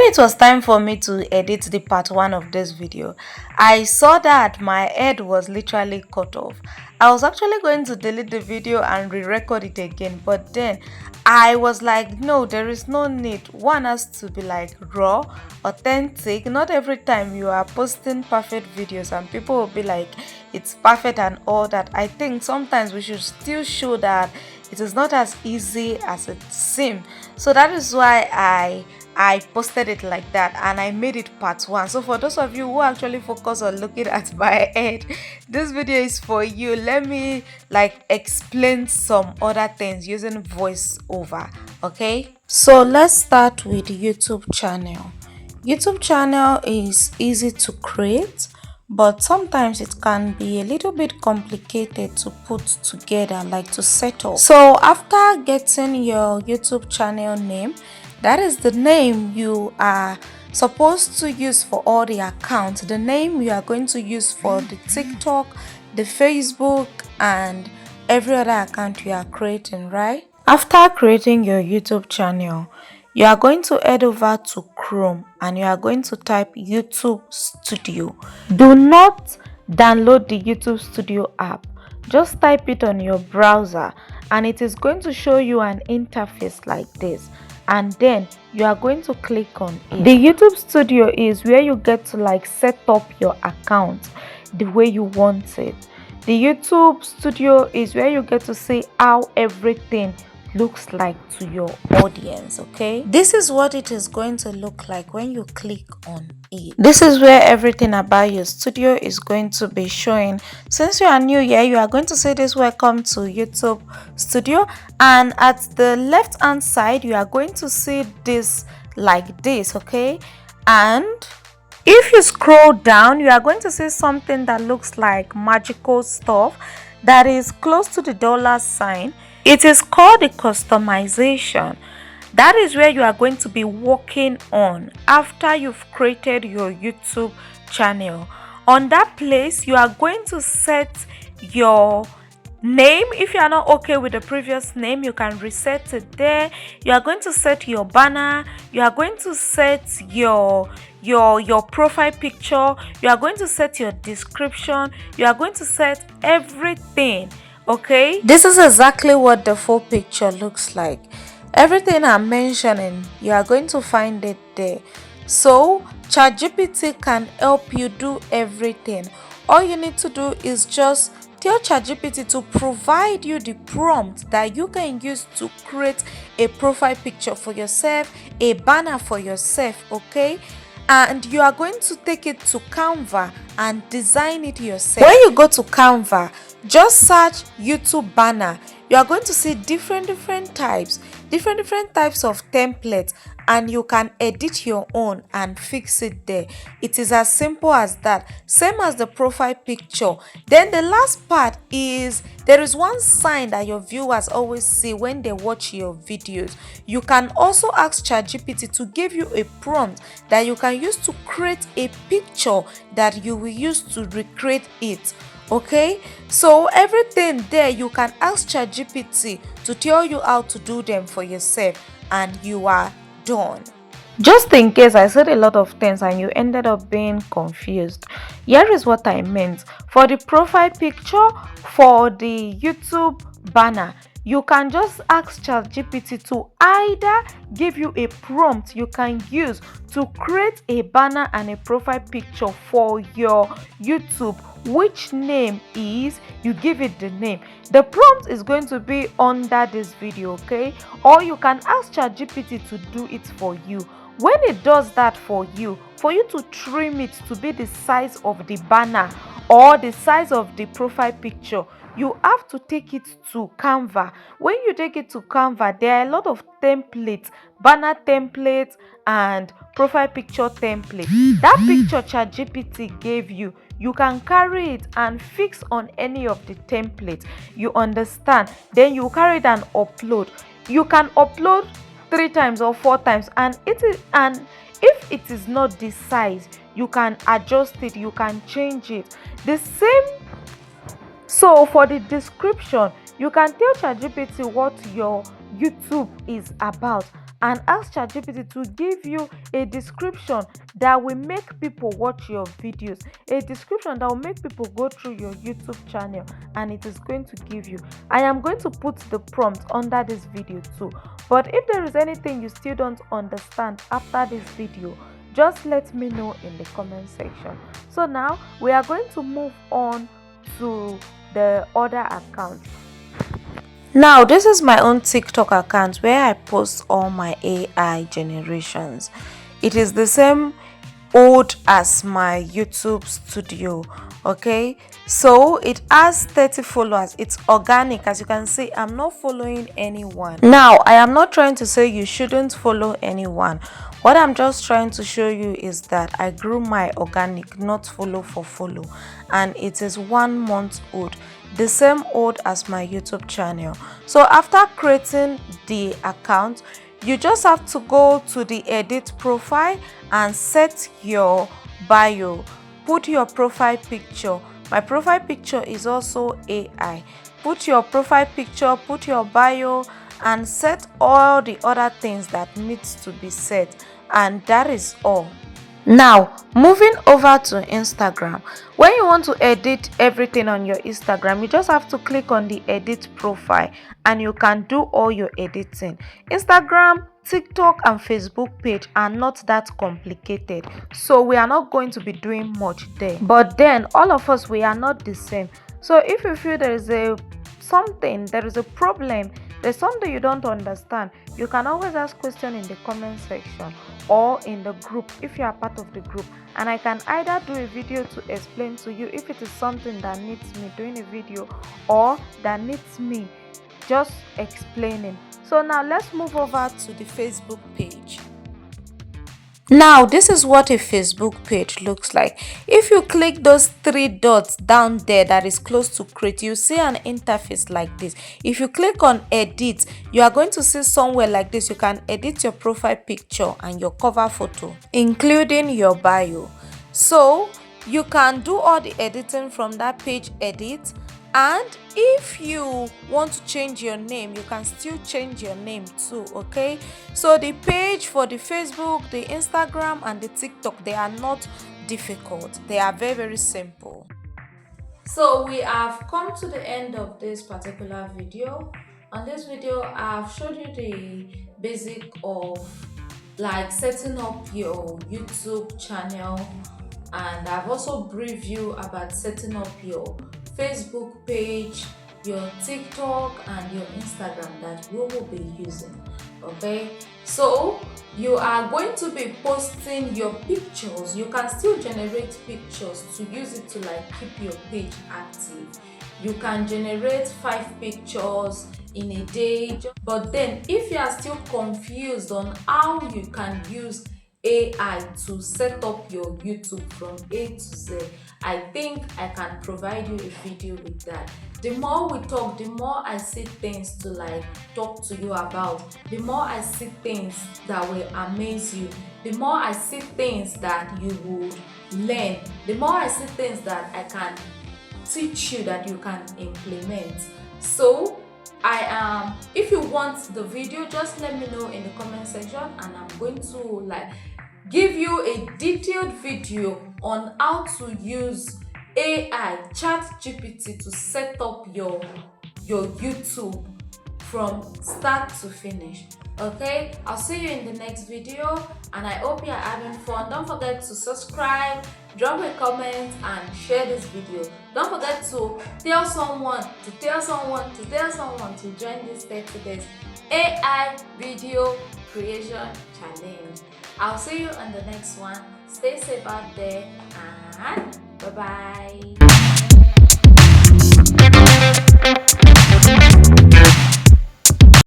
it was time for me to edit the part 1 of this video, I saw that my head was literally cut off. I was actually going to delete the video and re-record it again, but then I was like, no, there is no need. One has to be like raw, authentic. Not every time you are posting perfect videos and people will be like, it's perfect and all that. I think sometimes we should still show that it is not as easy as it seems. So that is why I posted it like that, and I made it part 1. So for those of you who actually focus on looking at my head, this video is for you. Let me like explain some other things using voiceover. Okay, so let's start with YouTube channel. YouTube channel is easy to create, but sometimes it can be a little bit complicated to put together, like to set up. So after getting your YouTube channel name, that is the name you are supposed to use for all the accounts, the name you are going to use for the TikTok, the Facebook, and every other account you are creating, right? After creating your YouTube channel, you are going to head over to Chrome and you are going to type YouTube Studio. Do not download the YouTube Studio app. Just type it on your browser and it is going to show you an interface like this, and then you are going to click on it. The YouTube Studio is where you get to like set up your account the way you want it. The YouTube Studio is where you get to see how everything looks like to your audience. Okay, this is what it is going to look like when you click on it. This is where everything about your studio is going to be showing. Since you are new here, you are going to say this: welcome to YouTube Studio, and at the left hand side you are going to see this like this. Okay, and if you scroll down, you are going to see something that looks like magical stuff that is close to the dollar sign. It is called the customization. That is where you are going to be working on after you've created your YouTube channel. On that place, you are going to set your name. If you are not okay with the previous name, you can reset it there. You are going to set your banner. You are going to set your profile picture. You are going to set your description. You are going to set everything. Okay, this is exactly what the full picture looks like. Everything I'm mentioning, you are going to find it there. So ChatGPT can help you do everything. All you need to do is just tell ChatGPT to provide you the prompt that you can use to create a profile picture for yourself, a banner for yourself. Okay, and you are going to take it to Canva and design it yourself. When you go to Canva, just search YouTube banner. You are going to see different types of templates, and you can edit your own and fix it there. It is as simple as that, same as the profile picture. Then the last part is there is one sign that your viewers always see when they watch your videos. You can also ask ChatGPT to give you a prompt that you can use to create a picture that you will use to recreate it. Okay, so everything there you can ask ChatGPT to tell you how to do them for yourself, and you are done. Just in case I said a lot of things and you ended up being confused, here is what I meant. For the profile picture, for the YouTube banner, you can just ask ChatGPT to either give you a prompt you can use to create a banner and a profile picture for your YouTube. Which name is, you give it the name. The prompt is going to be under this video, okay? Or you can ask ChatGPT to do it for you. When it does that for you to trim it to be the size of the banner or the size of the profile picture, you have to take it to Canva. When you take it to Canva, there are a lot of templates, banner templates and profile picture templates. That picture ChatGPT gave you, you can carry it and fix on any of the templates. You understand? Then you carry it and upload. You can upload 3 times or 4 times, and if it is not this size, you can adjust it, you can change it. The same. So for the description, you can tell ChatGPT what your YouTube is about, and ask ChatGPT to give you a description that will make people watch your videos, a description that will make people go through your YouTube channel, and it is going to give you. I am going to put the prompt under this video too, but if there is anything you still don't understand after this video, just let me know in the comment section. So now we are going to move on to the other account. Now this is my own TikTok account where I post all my AI generations. It is the same old as my YouTube studio. Okay, so it has 30 followers. It's organic. As you can see, I'm not following anyone. Now I am not trying to say you shouldn't follow anyone. What I'm just trying to show you is that I grew my organic, not follow for follow, and it is 1 month old, the same old as my YouTube channel. So after creating the account, you just have to go to the edit profile and set your bio. Put your profile picture. My profile picture is also AI. Put your profile picture, put your bio, and set all the other things that needs to be set, and that is all. Now moving over to Instagram, when you want to edit everything on your Instagram, you just have to click on the edit profile and you can do all your editing. Instagram, TikTok and Facebook page are not that complicated, so we are not going to be doing much there. But then all of us, we are not the same. So if you feel there is a problem, there's something you don't understand, you can always ask question in the comment section or in the group if you are part of the group, and I can either do a video to explain to you if it is something that needs me doing a video or that needs me just explaining. So now let's move over to the Facebook page. Now this is what a Facebook page looks like. If you click those 3 dots down there that is close to create, you see an interface like this. If you click on edit, you are going to see somewhere like this. You can edit your profile picture and your cover photo, including your bio. So you can do all the editing from that page edit. And if you want to change your name, you can still change your name too. Okay, so the page for the Facebook, the Instagram and the TikTok, they are not difficult. They are very, very simple. So we have come to the end of this particular video. On this video, I have showed you the basic of like setting up your YouTube channel, and I've also briefed you about setting up your Facebook page, your TikTok and your Instagram that you will be using. Okay, so you are going to be posting your pictures. You can still generate pictures to use it to like keep your page active. You can generate 5 pictures in a day, but then if you are still confused on how you can use AI to set up your YouTube from A to Z, I think I can provide you a video with that. The more we talk, the more I see things to like talk to you about, the more I see things that will amaze you, the more I see things that you would learn, the more I see things that I can teach you that you can implement. So if you want the video, just let me know in the comment section and I'm going to like give you a detailed video on how to use AI ChatGPT to set up your YouTube from start to finish. Okay, I'll see you in the next video and I hope you're having fun. Don't forget to subscribe, drop a comment and share this video. Don't forget to tell someone to join this 30 days AI video creation challenge. I'll see you on the next one. Stay safe out there and bye bye.